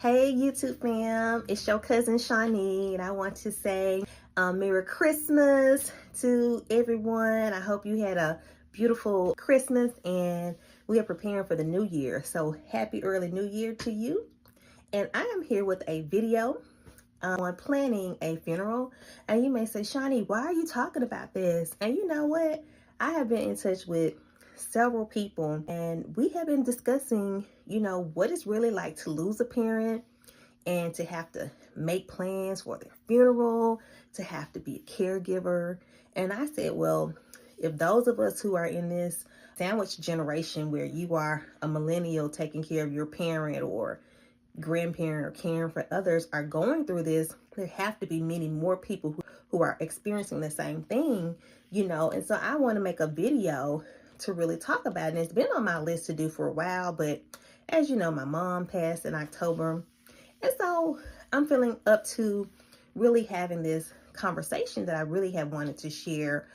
Hey YouTube fam, it's your cousin Shani, and I want to say Merry Christmas to everyone. I hope you had a beautiful Christmas and we are preparing for the new year. So happy early new year to you. And I am here with a video on planning a funeral. And you may say, Shani, why are you talking about this? And you know what? I have been in touch with several people and we have been discussing, what it's really like to lose a parent and to have to make plans for their funeral, to have to be a caregiver. And I said, well, if those of us who are in this sandwich generation where you are a millennial taking care of your parent or grandparent or caring for others are going through this, there have to be many more people who are experiencing the same thing, and so I want to make a video to really talk about it. And it's been on my list to do for a while, but as you know, my mom passed in October, and so I'm feeling up to really having this conversation that I really have wanted to share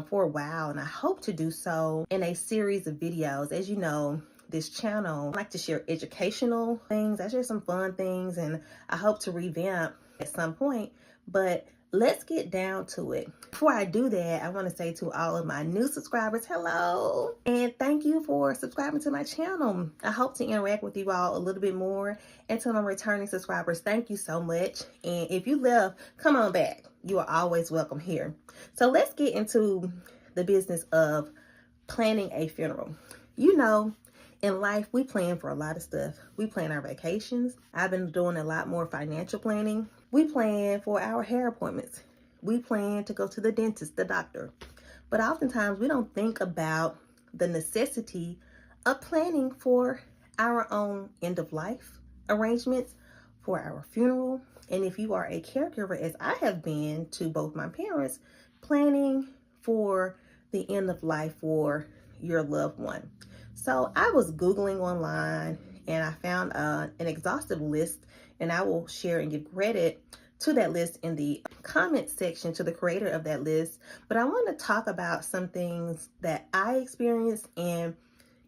for a while, and I hope to do so in a series of videos. As you know, this channel, I like to share educational things. I share some fun things, and I hope to revamp at some point, but let's get down to it. Before I do that, I want to say to all of my new subscribers, hello, and thank you for subscribing to my channel. I hope to interact with you all a little bit more. And to my returning subscribers, thank you so much. And if you left, come on back. You are always welcome here. So let's get into the business of planning a funeral. In life, we plan for a lot of stuff. We plan our vacations. I've been doing a lot more financial planning. We plan for our hair appointments. We plan to go to the dentist, the doctor. But oftentimes we don't think about the necessity of planning for our own end of life arrangements, for our funeral. And if you are a caregiver, as I have been to both my parents, planning for the end of life for your loved one. So I was Googling online and I found an exhaustive list, and I will share and give credit to that list in the comment section to the creator of that list. But I want to talk about some things that I experienced, and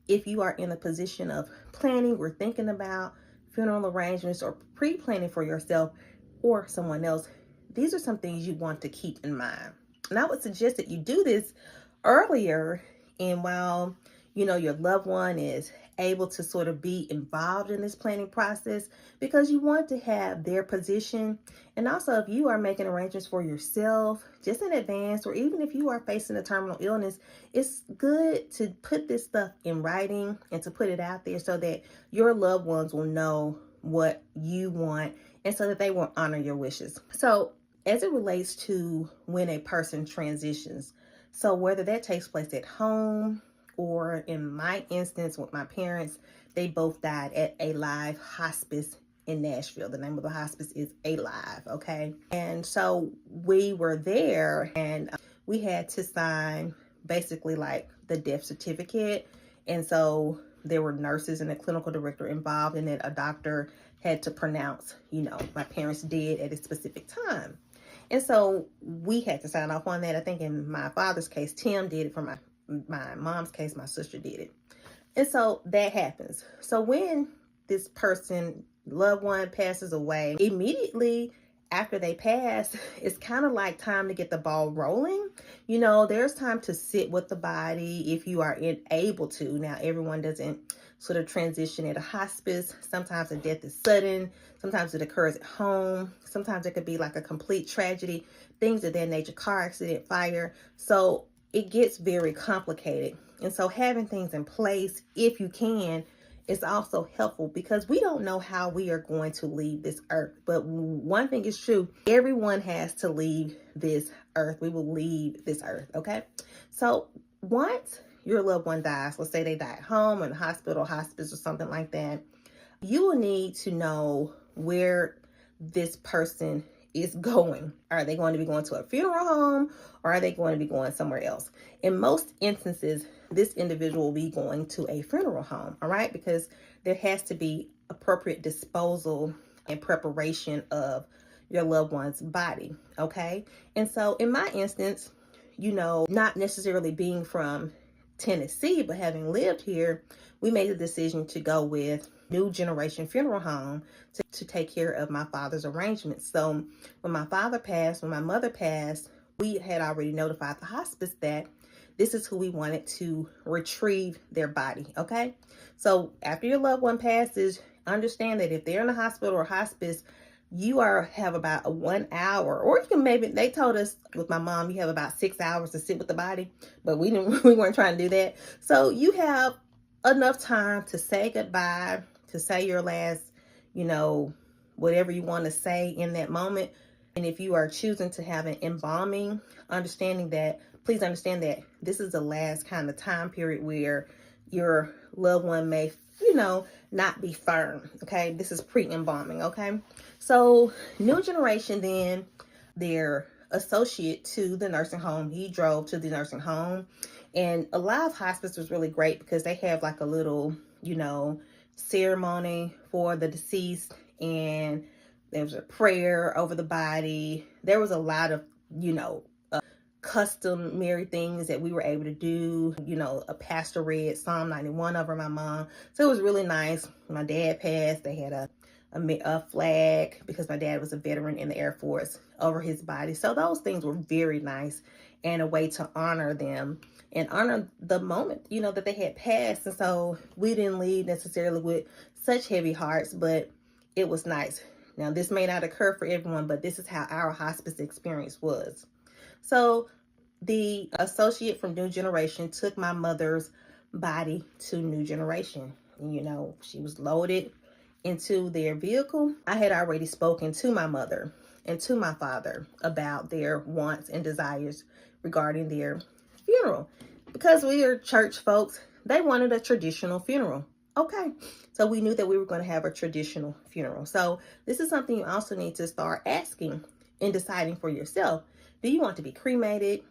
if you are in a position of planning or thinking about funeral arrangements or pre-planning for yourself or someone else, these are some things you want to keep in mind. And I would suggest that you do this earlier, and while your loved one is able to sort of be involved in this planning process, because you want to have their position. And also, if you are making arrangements for yourself just in advance, or even if you are facing a terminal illness, it's good to put this stuff in writing and to put it out there so that your loved ones will know what you want and so that they will honor your wishes. So as it relates to when a person transitions, so whether that takes place at home, or in my instance with my parents, they both died at a live hospice in Nashville. The name of the hospice is Alive, okay? And so we were there, and we had to sign basically like the death certificate. And so there were nurses and a clinical director involved, and then a doctor had to pronounce, my parents dead at a specific time. And so we had to sign off on that. I think in my father's case, Tim did it. For my mom's case, my sister did it. And so that happens. So when this person, loved one, passes away, immediately after they pass, it's kind of like time to get the ball rolling. There's time to sit with the body if you are able to. Now, everyone doesn't sort of transition at a hospice. Sometimes the death is sudden. Sometimes it occurs at home. Sometimes it could be like a complete tragedy, things of that nature, car accident, fire. So it gets very complicated. And so having things in place, if you can, is also helpful, because we don't know how we are going to leave this earth. But one thing is true, everyone has to leave this earth. We will leave this earth, okay? So once your loved one dies, let's say they die at home, in a hospital, hospice, or something like that, you will need to know where this person is going. Are they going to be going to a funeral home, or are they going to be going somewhere else? In most instances, this individual will be going to a funeral home, all right? Because there has to be appropriate disposal and preparation of your loved one's body, okay? And so in my instance, not necessarily being from Tennessee, but having lived here, we made the decision to go with New Generation Funeral Home to take care of my father's arrangements. So when my father passed, when my mother passed, we had already notified the hospice that this is who we wanted to retrieve their body, okay? So after your loved one passes, understand that if they're in a hospital or hospice, you have about a 1 hour, or you can maybe, they told us with my mom, you have about 6 hours to sit with the body, but we weren't trying to do that. So you have enough time to say goodbye, to say your last, whatever you want to say in that moment. And if you are choosing to have an embalming, please understand that this is the last kind of time period where your loved one may, not be firm. Okay. This is pre-embalming. Okay. So New Generation, then their associate to the nursing home, he drove to the nursing home. And Alive Hospice was really great because they have like a little, ceremony for the deceased, and there was a prayer over the body. There was a lot of, customary things that we were able to do. A pastor read Psalm 91 over my mom. So it was really nice. My dad passed. They had a flag, because my dad was a veteran in the Air Force, over his body. So those things were very nice, and a way to honor them and honor the moment, that they had passed. And so we didn't leave necessarily with such heavy hearts, but it was nice. Now, this may not occur for everyone, but this is how our hospice experience was. So the associate from New Generation took my mother's body to New Generation. And, she was loaded into their vehicle. I had already spoken to my mother and to my father about their wants and desires regarding their funeral. Because we are church folks, they wanted a traditional funeral. Okay, so we knew that we were going to have a traditional funeral. So this is something you also need to start asking and deciding for yourself. Do you want to be cremated?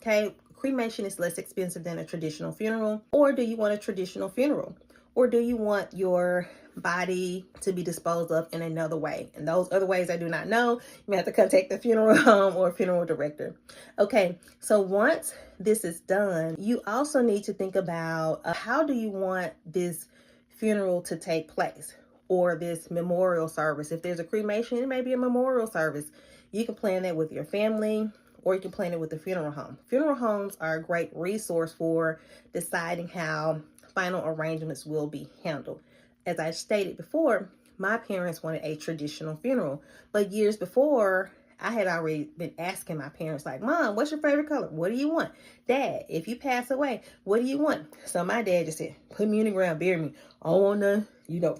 Okay, cremation is less expensive than a traditional funeral. Or do you want a traditional funeral? Or do you want your body to be disposed of in another way? And those other ways I do not know. You may have to contact the funeral home or funeral director. Okay, so once this is done, you also need to think about how do you want this funeral to take place, or this memorial service. If there's a cremation, it may be a memorial service. You can plan that with your family, or you can plan it with the funeral home. Funeral homes are a great resource for deciding how final arrangements will be handled. As I stated before, my parents wanted a traditional funeral, but years before, I had already been asking my parents, like, Mom, what's your favorite color? What do you want? Dad, if you pass away, what do you want? So my dad just said, put me in the ground, bury me. I don't want none,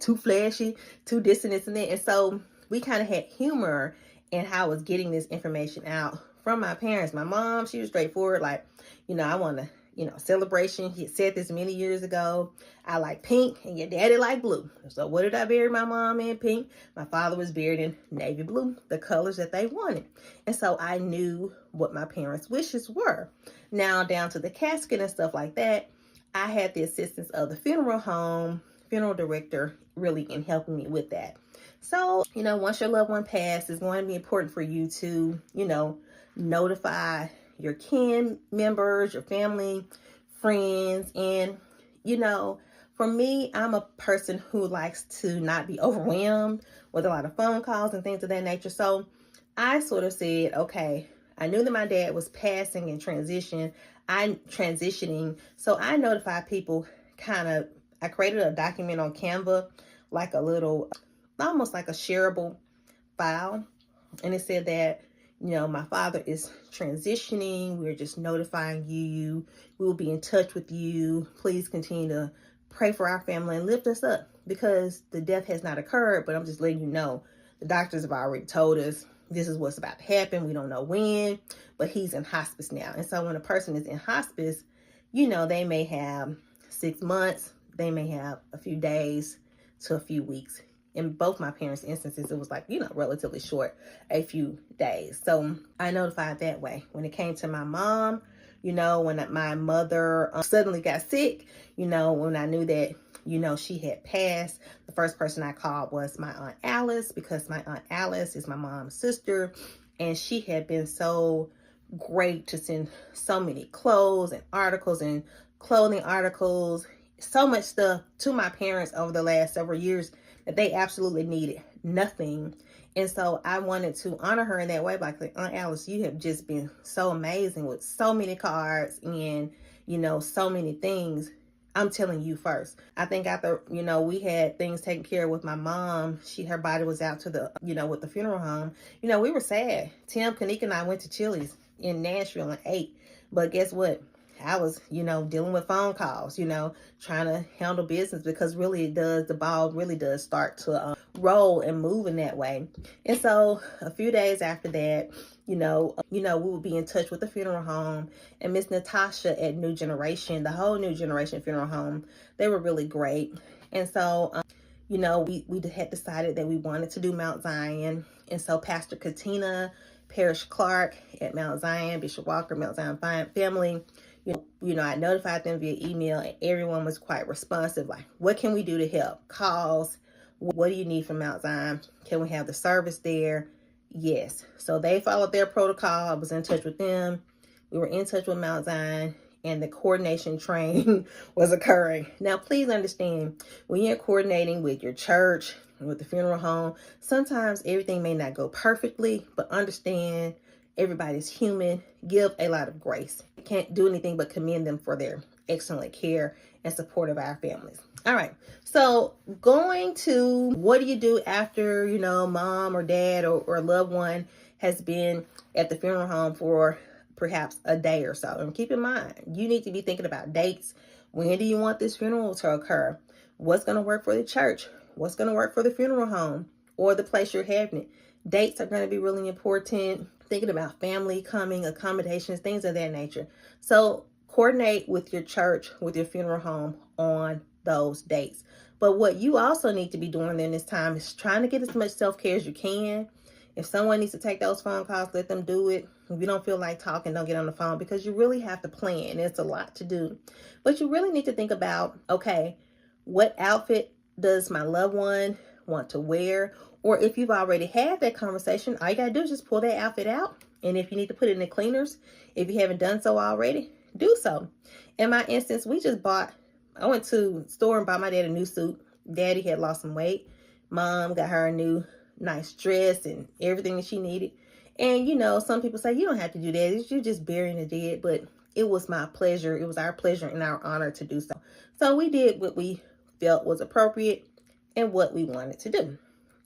too flashy, too this and this and that. And so we kind of had humor in how I was getting this information out from my parents. My mom, she was straightforward, like, I want to, celebration. He said this many years ago. I like pink and your daddy like blue. So what did I bury my mom in? Pink. My father was buried in navy blue, the colors that they wanted. And so I knew what my parents' wishes were. Now down to the casket and stuff like that, I had the assistance of the funeral home, funeral director, really in helping me with that. So, once your loved one passed, it's going to be important for you to, notify your kin members, your family, friends. And, for me, I'm a person who likes to not be overwhelmed with a lot of phone calls and things of that nature. So I sort of said, okay, I knew that my dad was passing and transitioning. So I notified people I created a document on Canva, like a little, almost like a shareable file. And it said that, my father is transitioning. We're just notifying you. We will be in touch with you. Please continue to pray for our family and lift us up, because the death has not occurred, but I'm just letting you know, the doctors have already told us this is what's about to happen. We don't know when, but he's in hospice now. And so when a person is in hospice, they may have 6 months, they may have a few days to a few weeks. In both my parents' instances, it was like, relatively short, a few days. So I notified that way. When it came to my mom, when my mother suddenly got sick, when I knew that, she had passed, the first person I called was my Aunt Alice, because my Aunt Alice is my mom's sister. And she had been so great to send so many clothes and articles and clothing articles so much stuff to my parents over the last several years that they absolutely needed nothing. And so I wanted to honor her in that way. Like, Aunt Alice, you have just been so amazing with so many cards and, so many things. I'm telling you first. I think after, we had things taken care of with my mom, her body was out to the, with the funeral home. We were sad. Tim, Kanika, and I went to Chili's in Nashville and ate. But guess what? I was, dealing with phone calls, trying to handle business, because really the ball really does start to roll and move in that way. And so a few days after that, we would be in touch with the funeral home and Miss Natasha at New Generation, the whole New Generation funeral home. They were really great. And so, we had decided that we wanted to do Mount Zion. And so Pastor Katina, Parish Clark at Mount Zion, Bishop Walker, Mount Zion family, I notified them via email, and everyone was quite responsive. Like, what can we do to help? Calls. What do you need from Mount Zion? Can we have the service there? Yes. So they followed their protocol. I was in touch with them. We were in touch with Mount Zion, and the coordination train was occurring. Now, please understand, when you're coordinating with your church, with the funeral home, sometimes everything may not go perfectly, but understand everybody's human. Give a lot of grace. Can't do anything but commend them for their excellent care and support of our families. All right. So going to what do you do after, mom or dad or loved one has been at the funeral home for perhaps a day or so. And keep in mind, you need to be thinking about dates. When do you want this funeral to occur? What's going to work for the church? What's going to work for the funeral home or the place you're having it? Dates are going to be really important. Thinking about family coming, accommodations, things of that nature. So coordinate with your church, with your funeral home on those dates. But what you also need to be doing in this time is trying to get as much self-care as you can. If someone needs to take those phone calls, let them do it. If you don't feel like talking, don't get on the phone, because you really have to plan. It's a lot to do. But you really need to think about, okay, what outfit does my loved one want to wear? Or if you've already had that conversation, all you got to do is just pull that outfit out. And if you need to put it in the cleaners, if you haven't done so already, do so. In my instance, I went to the store and bought my dad a new suit. Daddy had lost some weight. Mom got her a new nice dress and everything that she needed. And, some people say, you don't have to do that. You're just burying the dead. But it was my pleasure. It was our pleasure and our honor to do so. So we did what we felt was appropriate and what we wanted to do.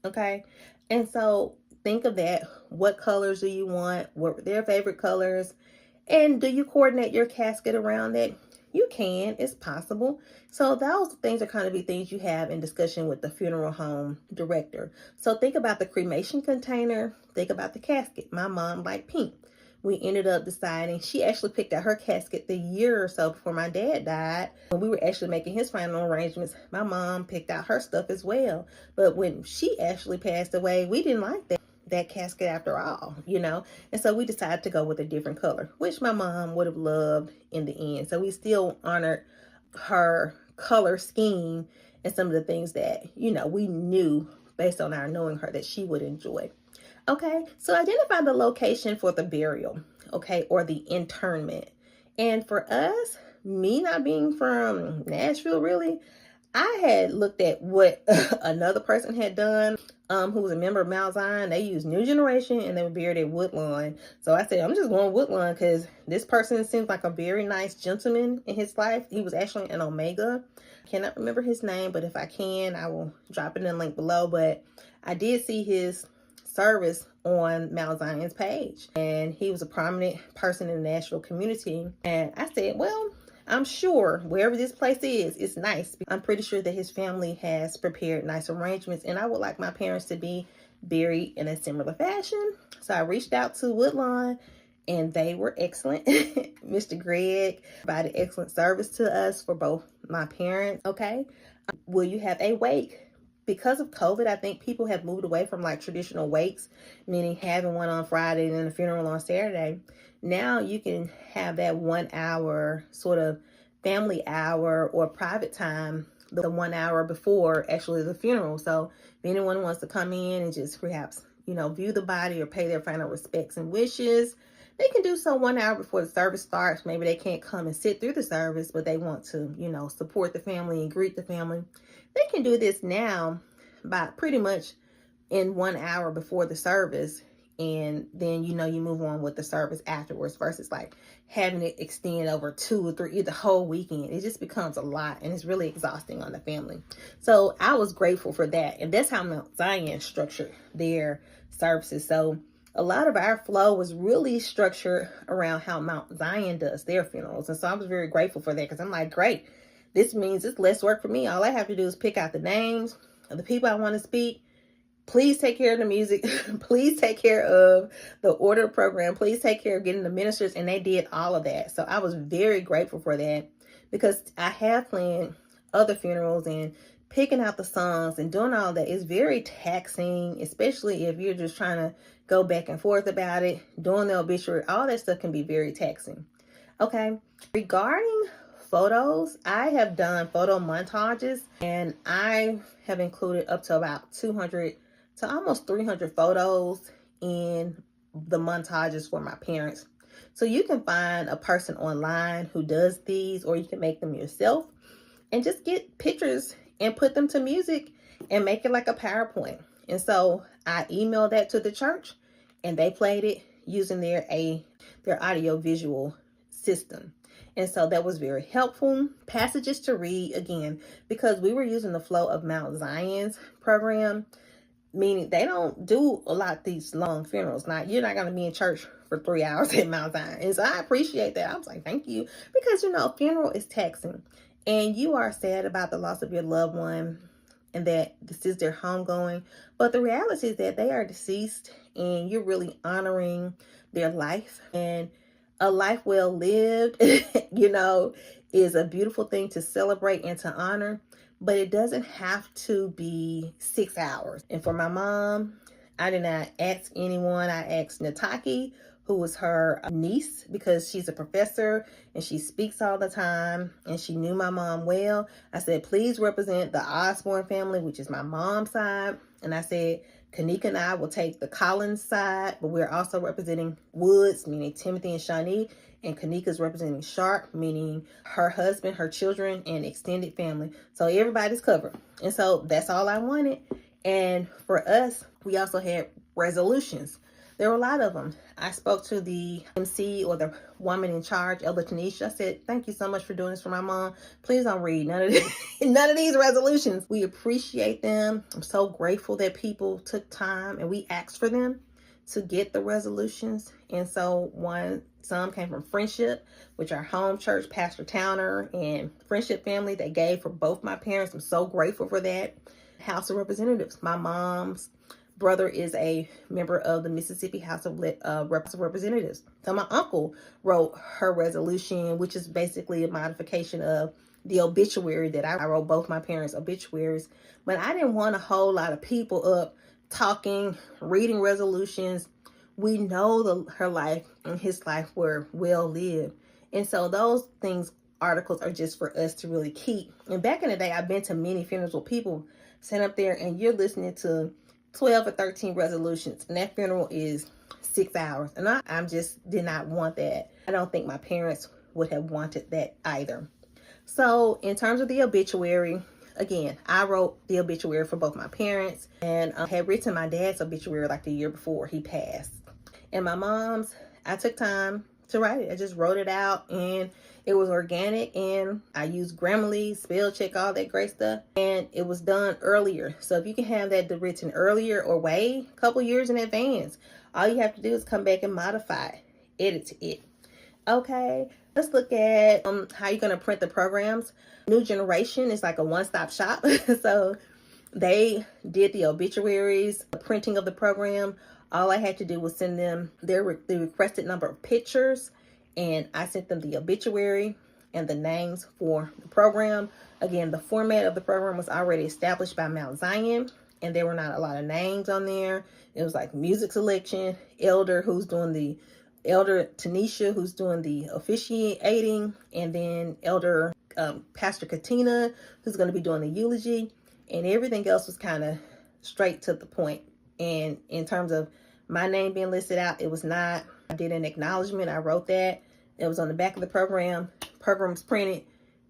Okay. And so think of that. What colors do you want? What were their favorite colors? And do you coordinate your casket around that? You can. It's possible. So those things are kind of be things you have in discussion with the funeral home director. So think about the cremation container. Think about the casket. My mom liked pink. We ended up deciding, she actually picked out her casket the year or so before my dad died. When we were actually making his final arrangements, my mom picked out her stuff as well. But when she actually passed away, we didn't like that casket after all, And so we decided to go with a different color, which my mom would have loved in the end. So we still honored her color scheme and some of the things that, we knew based on our knowing her that she would enjoy. Okay, so identify the location for the burial, okay, or the internment. And for us, me not being from Nashville, really, I had looked at what another person had done, who was a member of Mount Zion. They used New Generation and they were buried at Woodlawn. So I said, I'm just going Woodlawn because this person seems like a very nice gentleman in his life. He was actually an Omega. Cannot remember his name, but if I can, I will drop it in the link below. But I did see his service on Mount Zion's page, and he was a prominent person in the Nashville community. And I said, well, I'm sure wherever this place is, it's nice. I'm pretty sure that his family has prepared nice arrangements, and I would like my parents to be buried in a similar fashion. So I reached out to Woodlawn, and they were excellent. Mr. Greg provided excellent service to us for both my parents. Okay. Will you have a wake? Because of COVID, I think people have moved away from like traditional wakes, meaning having one on Friday and then a funeral on Saturday. Now you can have that 1 hour sort of family hour or private time, the 1 hour before actually the funeral. So if anyone wants to come in and just perhaps, view the body or pay their final respects and wishes, they can do so 1 hour before the service starts. Maybe they can't come and sit through the service, but they want to, support the family and greet the family. They can do this now by pretty much in 1 hour before the service, and then you move on with the service afterwards, versus like having it extend over 2 or 3 the whole weekend. It just becomes a lot, and it's really exhausting on the family. So I was grateful for that, and that's how Mount Zion structured their services. So a lot of our flow was really structured around how Mount Zion does their funerals. And so I was very grateful for that, because I'm like, great, this means it's less work for me. All I have to do is pick out the names of the people I want to speak. Please take care of the music. Please take care of the order program. Please take care of getting the ministers. And they did all of that. So I was very grateful for that, because I have planned other funerals, and picking out the songs and doing all that is very taxing, especially if you're just trying to go back and forth about it, doing the obituary. All that stuff can be very taxing. Okay. Regarding photos, I have done photo montages, and I have included up to about 200 to almost 300 photos in the montages for my parents. So you can find a person online who does these, or you can make them yourself and just get pictures and put them to music and make it like a PowerPoint. And so I emailed that to the church, and they played it using their audio visual system. And so that was very helpful. Passages to read, again, because we were using the flow of Mount Zion's program, meaning they don't do a lot of these long funerals. Now, you're not going to be in church for 3 hours at Mount Zion. And so I appreciate that. I was like, thank you. Because, funeral is taxing. And you are sad about the loss of your loved one, and that this is their homegoing. But the reality is that they are deceased, and you're really honoring their life. And a life well lived, is a beautiful thing to celebrate and to honor. But it doesn't have to be 6 hours. And for my mom, I did not ask anyone. I asked Nataki, who was her niece, because she's a professor and she speaks all the time, and she knew my mom well. I said, please represent the Osborne family, which is my mom's side. And I said, Kanika and I will take the Collins side, but we're also representing Woods, meaning Timothy and Shani, and Kanika's representing Sharp, meaning her husband, her children, and extended family. So everybody's covered. And so that's all I wanted. And for us, we also had resolutions. There were a lot of them. I spoke to the MC, or the woman in charge, Elder Tanisha. I said, thank you so much for doing this for my mom. Please don't read none of these resolutions. We appreciate them. I'm so grateful that people took time, and we asked for them to get the resolutions. And so some came from Friendship, which our home church, Pastor Towner and Friendship family, they gave for both my parents. I'm so grateful for that. House of Representatives. My mom's brother is a member of the Mississippi House of Representatives. So my uncle wrote her resolution, which is basically a modification of the obituary that I wrote, both my parents' obituaries. But I didn't want a whole lot of people up talking, reading resolutions. We know her life and his life were well lived. And so those articles are just for us to really keep. And back in the day, I've been to many funerals where people sit up there and you're listening to 12 or 13 resolutions, and that funeral is 6 hours. And I just did not want that. I don't think my parents would have wanted that either. So in terms of the obituary, again, I wrote the obituary for both my parents, and I had written my dad's obituary like the year before he passed. And my mom's, I took time to write it. I just wrote it out, and it was organic, and I used Grammarly, spell check, all that great stuff. And it was done earlier. So if you can have that written earlier or way a couple years in advance, all you have to do is come back and modify it, edit it. Okay, let's look at how you're going to print the programs. New Generation is like a one-stop shop. So they did the obituaries, the printing of the program. All I had to do was send them the requested number of pictures, and I sent them the obituary and the names for the program. Again, the format of the program was already established by Mount Zion, and there were not a lot of names on there. It was like music selection, Elder Tanisha, who's doing the officiating, and then Elder Pastor Katina, who's going to be doing the eulogy, and everything else was kind of straight to the point. And in terms of my name being listed out. It was not. I did an acknowledgement. I wrote that. It was on the back of the program. Programs printed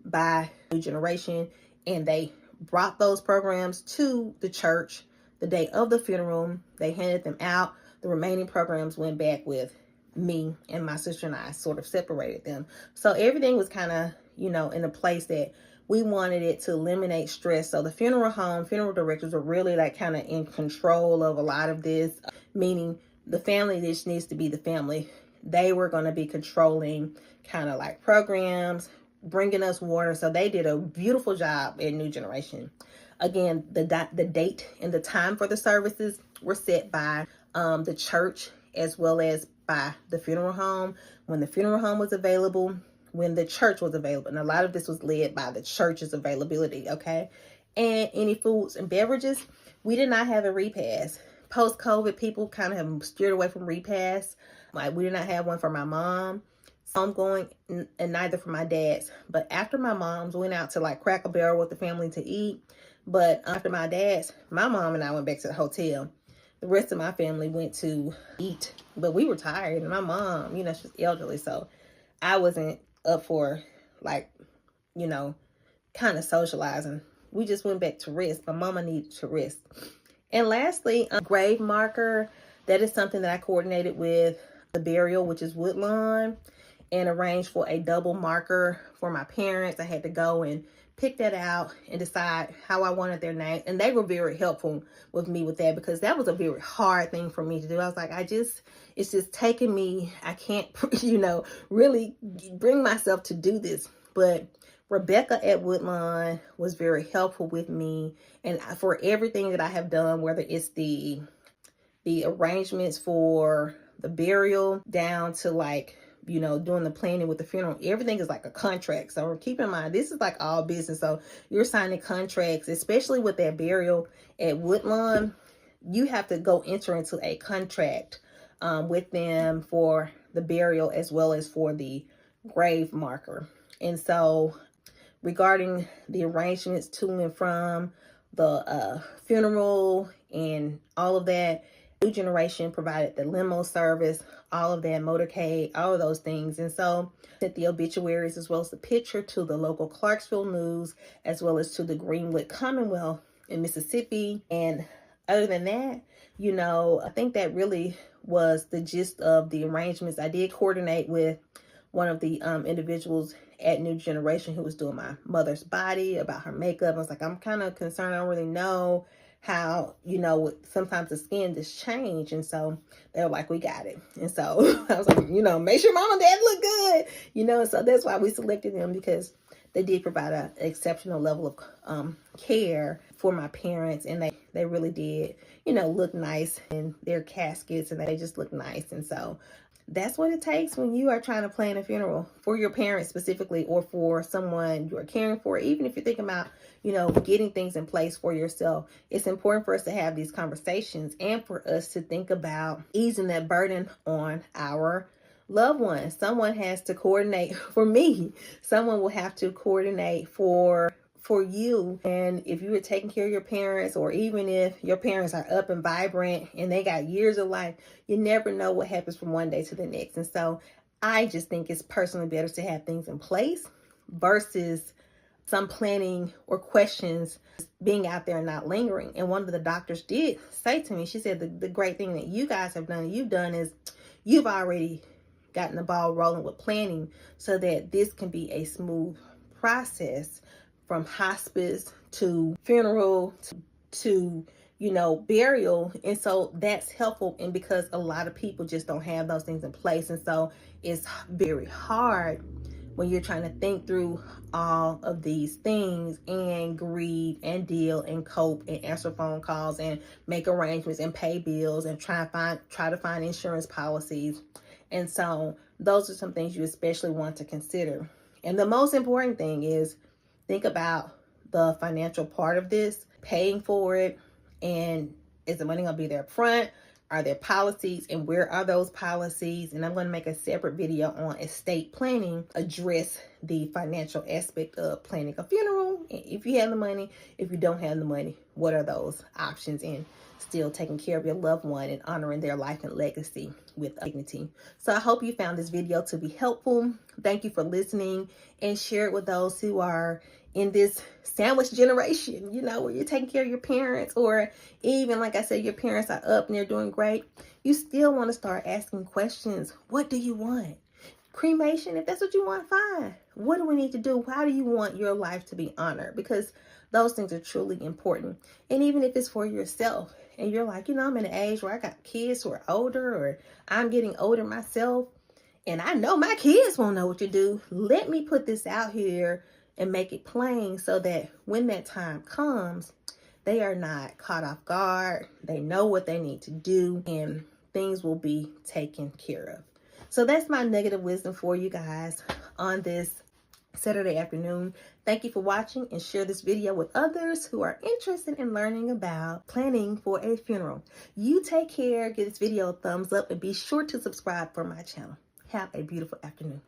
by New Generation, and they brought those programs to the church the day of the funeral. They handed them out. The remaining programs went back with me, and my sister and I sort of separated them. So everything was kind of, you know, in a place that we wanted it to eliminate stress. So the funeral home, funeral directors were really like kind of in control of a lot of this, meaning the family just needs to be the family. They were going to be controlling kind of like programs, bringing us water. So they did a beautiful job at New Generation. Again, the date and the time for the services were set by the church as well as by the funeral home. When the funeral home was available, when the church was available. And a lot of this was led by the church's availability, okay? And any foods and beverages, we did not have a repast. Post-COVID, people kind of have steered away from repasts. Like, we did not have one for my mom. So I'm going, and neither for my dad's. But after my mom's went out to like Cracker Barrel with the family to eat. But after my dad's, my mom and I went back to the hotel. The rest of my family went to eat. But we were tired. And my mom, you know, she's elderly. So I wasn't up for like, you know, kind of socializing. We just went back to rest. My mama needed to rest. And lastly, grave marker. That is something that I coordinated with the burial, which is Woodlawn, and arranged for a double marker for my parents. I had to go and pick that out and decide how I wanted their name. And they were very helpful with me with that, because that was a very hard thing for me to do. I was like, it's just taking me, I can't, you know, really bring myself to do this. But Rebecca at Woodlawn was very helpful with me, and for everything that I have done, whether it's the arrangements for the burial down to like, you know, doing the planning with the funeral, everything is like a contract. So keep in mind, this is like all business. So you're signing contracts, especially with that burial at Woodlawn. You have to go enter into a contract with them for the burial as well as for the grave marker. And so regarding the arrangements to and from the funeral and all of that, New Generation provided the limo service, all of that, motorcade, all of those things. And so sent the obituaries as well as the picture to the local Clarksville News, as well as to the Greenwood Commonwealth in Mississippi. And other than that, you know, I think that really was the gist of the arrangements. I did coordinate with one of the individuals at New Generation who was doing my mother's body, about her makeup. I was like, I'm kind of concerned. I don't really know how, you know, sometimes the skin just change. And so they were like, we got it. And so I was like, you know, make sure mom and dad look good, you know. And so that's why we selected them, because they did provide an exceptional level of care for my parents. And they really did, you know, look nice in their caskets, and they just look nice. And so that's what it takes when you are trying to plan a funeral for your parents specifically, or for someone you are caring for. Even if you're thinking about, you know, getting things in place for yourself, it's important for us to have these conversations and for us to think about easing that burden on our loved ones. Someone has to coordinate for me. Someone will have to coordinate for you. And if you were taking care of your parents, or even if your parents are up and vibrant and they got years of life, you never know what happens from one day to the next. And so I just think it's personally better to have things in place versus some planning or questions being out there and not lingering. And one of the doctors did say to me, she said, the great thing that you guys have done, you've done, is you've already gotten the ball rolling with planning so that this can be a smooth process, from hospice to funeral to, you know, burial. And so that's helpful. And because a lot of people just don't have those things in place. And so it's very hard when you're trying to think through all of these things and grieve and deal and cope and answer phone calls and make arrangements and pay bills and try to find insurance policies. And so those are some things you especially want to consider. And the most important thing is, think about the financial part of this, paying for it, and is the money going to be there up front? Are there policies, and where are those policies? And I'm going to make a separate video on estate planning, address the financial aspect of planning a funeral. If you have the money, if you don't have the money, what are those options? And still taking care of your loved one and honoring their life and legacy with dignity. So I hope you found this video to be helpful. Thank you for listening, and share it with those who are in this sandwich generation, you know, where you're taking care of your parents, or even, like I said, your parents are up and they're doing great. You still want to start asking questions. What do you want? Cremation, if that's what you want, fine. What do we need to do? How do you want your life to be honored? Because those things are truly important. And even if it's for yourself, and you're like, you know, I'm in an age where I got kids who are older, or I'm getting older myself, and I know my kids won't know what to do. Let me put this out here and make it plain so that when that time comes, they are not caught off guard. They know what they need to do, and things will be taken care of. So that's my negative wisdom for you guys on this Saturday afternoon. Thank you for watching, and share this video with others who are interested in learning about planning for a funeral. You take care, give this video a thumbs up, and be sure to subscribe for my channel. Have a beautiful afternoon.